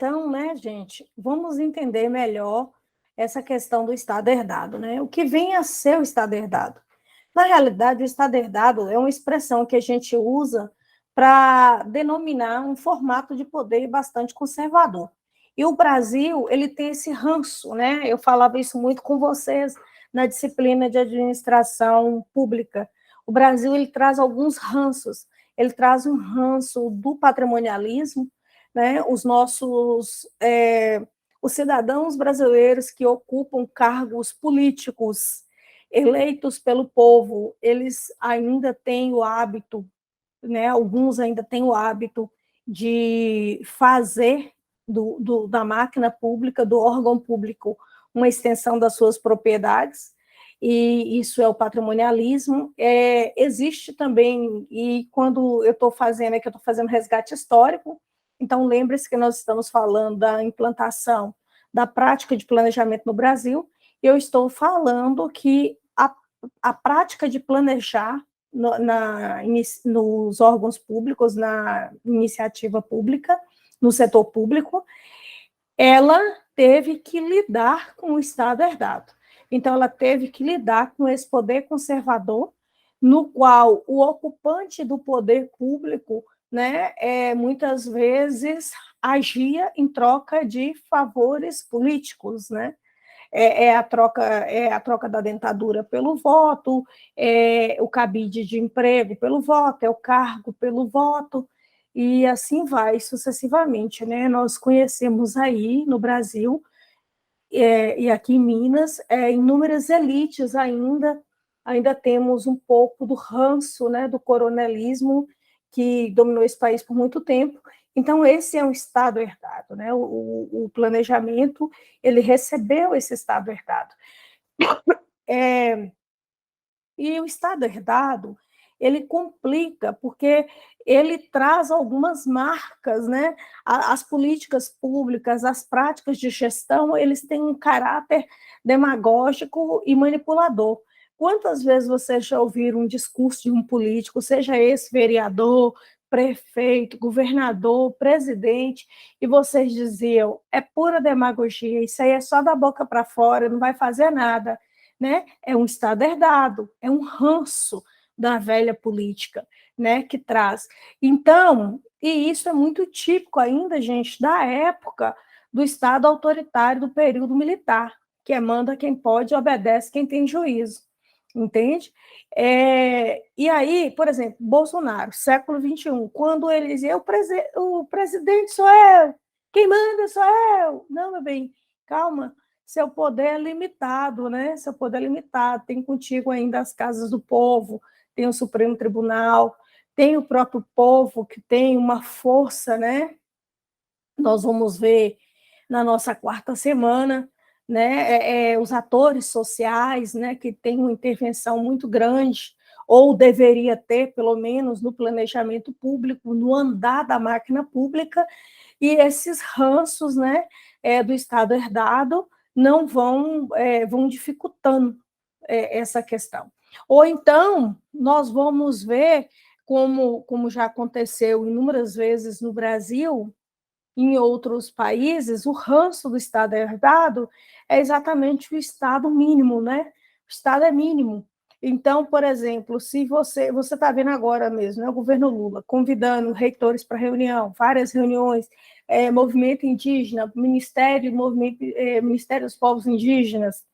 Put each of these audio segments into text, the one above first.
então, né, gente, vamos entender melhor essa questão do Estado herdado, né? O que vem a ser o Estado herdado? Na realidade, o Estado herdado é uma expressão que a gente usa para denominar um formato de poder bastante conservador. E o Brasil, ele tem esse ranço, né? Eu falava isso muito com vocês na disciplina de administração pública. O Brasil, ele traz alguns ranços. Ele traz um ranço do patrimonialismo, né? Os cidadãos brasileiros que ocupam cargos políticos eleitos pelo povo, eles ainda têm o hábito, né? Alguns ainda têm o hábito de fazer da máquina pública, do órgão público, uma extensão das suas propriedades, e isso é o patrimonialismo. Existe também, e quando eu estou fazendo, que eu estou fazendo resgate histórico, então lembre-se que nós estamos falando da implantação da prática de planejamento no Brasil, e eu estou falando que a prática de planejar nos órgãos públicos, na iniciativa pública, no setor público, ela teve que lidar com o Estado herdado. Então, ela teve que lidar com esse poder conservador, no qual o ocupante do poder público, né, muitas vezes agia em troca de favores políticos, né? A troca da dentadura pelo voto, o cabide de emprego pelo voto, é o cargo pelo voto, e assim vai sucessivamente, né? Nós conhecemos aí no Brasil e aqui em Minas inúmeras elites ainda temos um pouco do ranço, né, do coronelismo que dominou esse país por muito tempo. Então, esse é um Estado herdado, né? O planejamento, ele recebeu esse Estado herdado. E o Estado herdado, ele complica, porque ele traz algumas marcas, né? As políticas públicas, as práticas de gestão, eles têm um caráter demagógico e manipulador. Quantas vezes vocês já ouviram um discurso de um político, seja esse vereador, prefeito, governador, presidente, e vocês diziam, é pura demagogia, isso aí é só da boca para fora, não vai fazer nada, né? É um Estado herdado, é um ranço da velha política, né, que traz. Então, e isso é muito típico ainda, gente, da época do Estado autoritário do período militar, que é manda quem pode, obedece quem tem juízo, entende? E aí, por exemplo, Bolsonaro, século XXI, quando ele dizia, o presidente sou eu, quem manda sou eu. Não, meu bem, calma, seu poder é limitado, né? Seu poder é limitado. Tem contigo ainda as casas do povo, tem o Supremo Tribunal, tem o próprio povo que tem uma força, né? Nós vamos ver na nossa quarta semana, né? Os atores sociais, né? Que têm uma intervenção muito grande, ou deveria ter, pelo menos, no planejamento público, no andar da máquina pública, e esses ranços, né? Do Estado herdado não vão dificultando essa questão. Ou então, nós vamos ver, como já aconteceu inúmeras vezes no Brasil, em outros países, o ranço do Estado herdado é exatamente o Estado mínimo, né? O Estado é mínimo. Então, por exemplo, se você está vendo agora mesmo, né, o governo Lula convidando reitores para reunião, várias reuniões, movimento indígena, Ministério dos Povos Indígenas,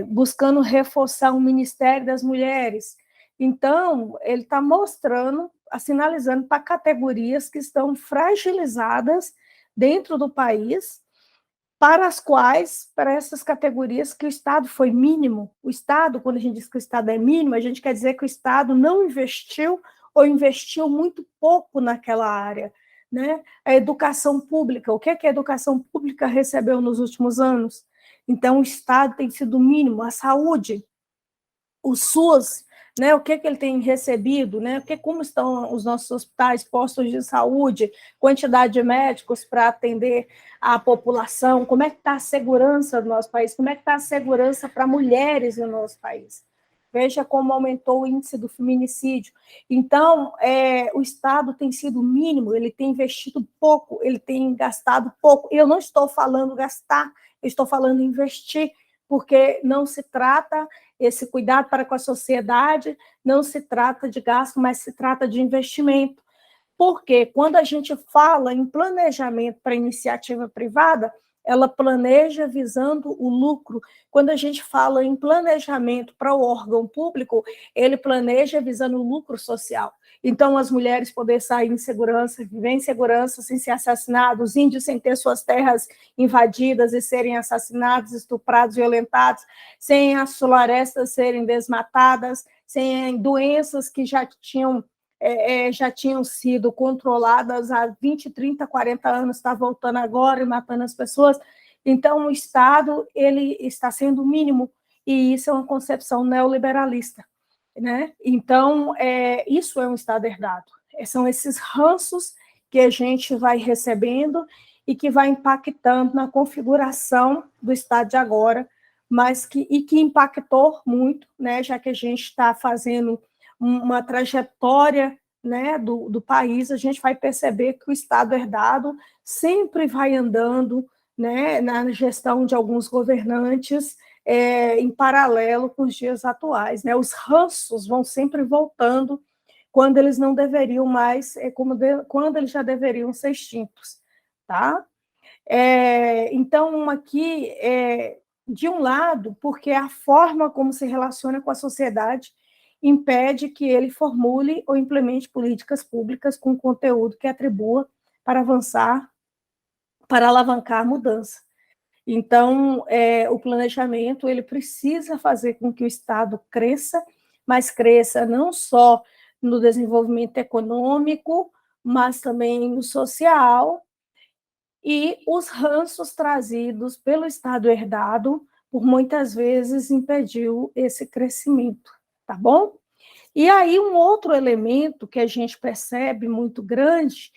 buscando reforçar o Ministério das Mulheres. Então, ele está mostrando, sinalizando para categorias que estão fragilizadas dentro do país, para essas categorias que o Estado foi mínimo. O Estado, quando a gente diz que o Estado é mínimo, a gente quer dizer que o Estado não investiu ou investiu muito pouco naquela área, né? A educação pública, o que a educação pública recebeu nos últimos anos? Então, o Estado tem sido mínimo, a saúde, o SUS, né, o que ele tem recebido, né, como estão os nossos hospitais, postos de saúde, quantidade de médicos para atender a população, como é que está a segurança do nosso país, como é que está a segurança para mulheres no nosso país. veja como aumentou o índice do feminicídio. Então, o Estado tem sido mínimo, ele tem investido pouco, ele tem gastado pouco. Eu não estou falando gastar, eu estou falando investir, porque não se trata esse cuidado para com a sociedade, não se trata de gasto, mas se trata de investimento. Porque quando a gente fala em planejamento para iniciativa privada, ela planeja visando o lucro. Quando a gente fala em planejamento para o órgão público, ele planeja visando o lucro social. Então, as mulheres poderem sair em segurança, viver em segurança sem ser assassinadas, os índios sem ter suas terras invadidas e serem assassinados, estuprados, violentados, sem as florestas serem desmatadas, sem doenças que já tinham sido controladas há 20, 30, 40 anos, está voltando agora e matando as pessoas. Então, o Estado ele está sendo o mínimo, e isso é uma concepção neoliberalista. Né? Então, isso é um Estado herdado. São esses ranços que a gente vai recebendo e que vai impactando na configuração do Estado de agora, e que impactou muito, né, já que a gente está fazendo uma trajetória, né, do país, a gente vai perceber que o Estado herdado sempre vai andando, né, na gestão de alguns governantes, em paralelo com os dias atuais. Né? Os ranços vão sempre voltando quando eles não deveriam mais, quando eles já deveriam ser extintos. Tá? Então, aqui, de um lado, porque a forma como se relaciona com a sociedade impede que ele formule ou implemente políticas públicas com conteúdo que atribua para avançar, para alavancar a mudança. Então, o planejamento ele precisa fazer com que o Estado cresça, mas cresça não só no desenvolvimento econômico, mas também no social, e os ranços trazidos pelo Estado herdado, por muitas vezes, impediu esse crescimento, tá bom? E aí, um outro elemento que a gente percebe muito grande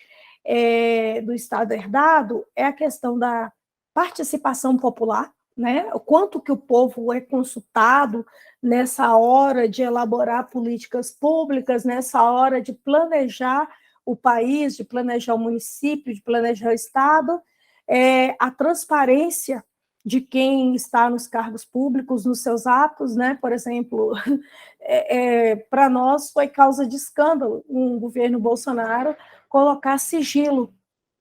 do Estado herdado é a questão da participação popular, né? O quanto que o povo é consultado nessa hora de elaborar políticas públicas, nessa hora de planejar o país, de planejar o município, de planejar o Estado, a transparência de quem está nos cargos públicos, nos seus atos, né? Por exemplo, para nós foi causa de escândalo um governo Bolsonaro colocar sigilo,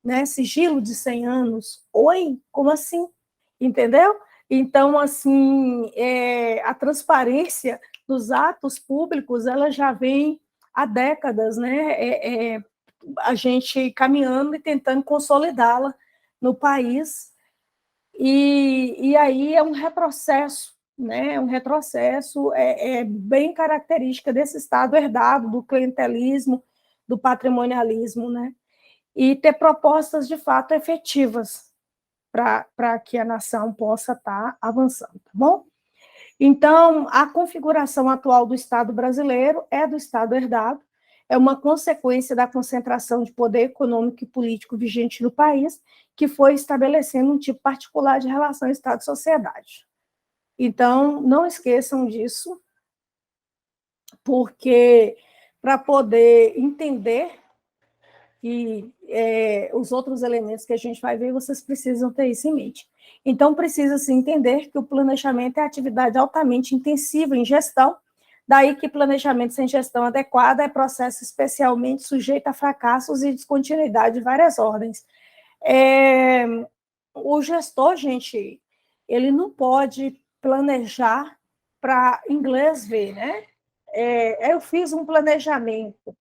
né? Sigilo de 100 anos. Oi? Como assim? Entendeu? Então, assim, a transparência dos atos públicos, ela já vem há décadas, né? A gente caminhando e tentando consolidá-la no país, e aí é um retrocesso, né? Um retrocesso bem característica desse Estado herdado, do clientelismo, do patrimonialismo, né? E ter propostas de fato efetivas para que a nação possa estar avançando, tá bom? Então, a configuração atual do Estado brasileiro é do Estado herdado, é uma consequência da concentração de poder econômico e político vigente no país, que foi estabelecendo um tipo particular de relação Estado-sociedade. Então, não esqueçam disso, porque para poder entender que os outros elementos que a gente vai ver, vocês precisam ter isso em mente. Então, precisa-se entender que o planejamento é atividade altamente intensiva em gestão, daí que planejamento sem gestão adequada é processo especialmente sujeito a fracassos e descontinuidade de várias ordens. O gestor, gente, ele não pode planejar para inglês ver, né? Eu fiz um planejamento,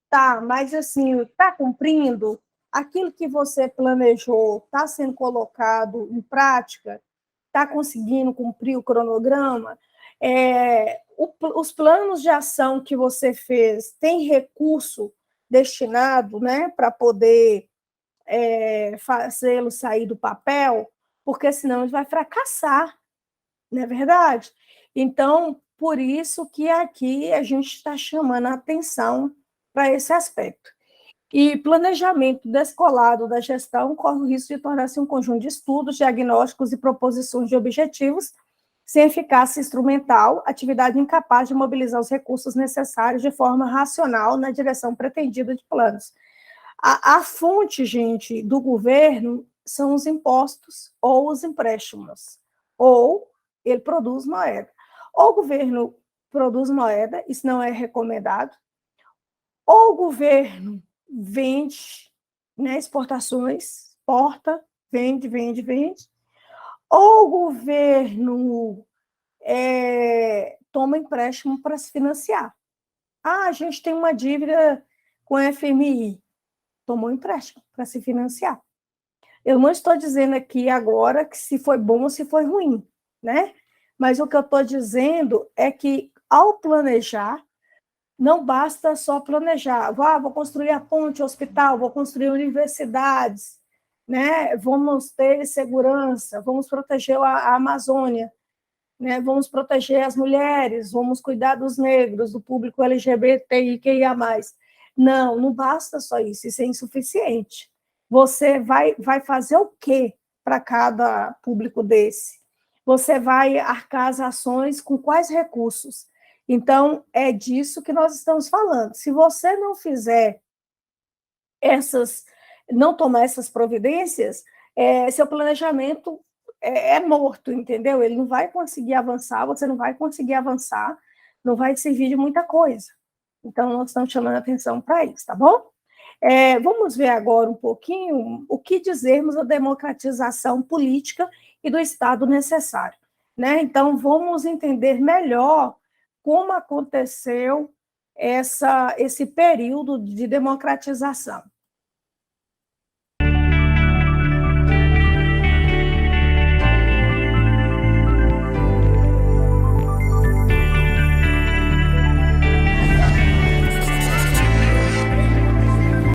tá, mas assim, está cumprindo? Aquilo que você planejou está sendo colocado em prática? Está conseguindo cumprir o cronograma? Os planos de ação que você fez tem recurso destinado, né, para poder fazê-lo sair do papel? Porque senão ele vai fracassar, não é verdade? Então, por isso que aqui a gente está chamando a atenção para esse aspecto. E planejamento descolado da gestão corre o risco de tornar-se um conjunto de estudos, diagnósticos e proposições de objetivos sem eficácia instrumental, atividade incapaz de mobilizar os recursos necessários de forma racional na direção pretendida de planos. A fonte, gente, do governo são os impostos ou os empréstimos, ou ele produz moeda. Ou o governo produz moeda, isso não é recomendado, ou o governo vende, né, exportações, exporta, vende, ou o governo toma empréstimo para se financiar. A gente tem uma dívida com a FMI, tomou empréstimo para se financiar. Eu não estou dizendo aqui agora que se foi bom ou se foi ruim, né? Mas o que eu estou dizendo é que, ao planejar, não basta só planejar. Vou construir a ponte, o hospital, vou construir universidades, né? Vamos ter segurança, vamos proteger a Amazônia, né? Vamos proteger as mulheres, vamos cuidar dos negros, do público LGBTIQIA+. Não basta só isso é insuficiente. Você vai fazer o quê para cada público desse? Você vai arcar as ações com quais recursos? Então, é disso que nós estamos falando. Se você não fizer não tomar essas providências, seu planejamento é morto, entendeu? Ele não vai conseguir avançar, você não vai conseguir avançar, não vai servir de muita coisa. Então, nós estamos chamando a atenção para isso, tá bom? Vamos ver agora um pouquinho o que dizermos da democratização política e do Estado necessário, né? Então, vamos entender melhor como aconteceu esse período de democratização.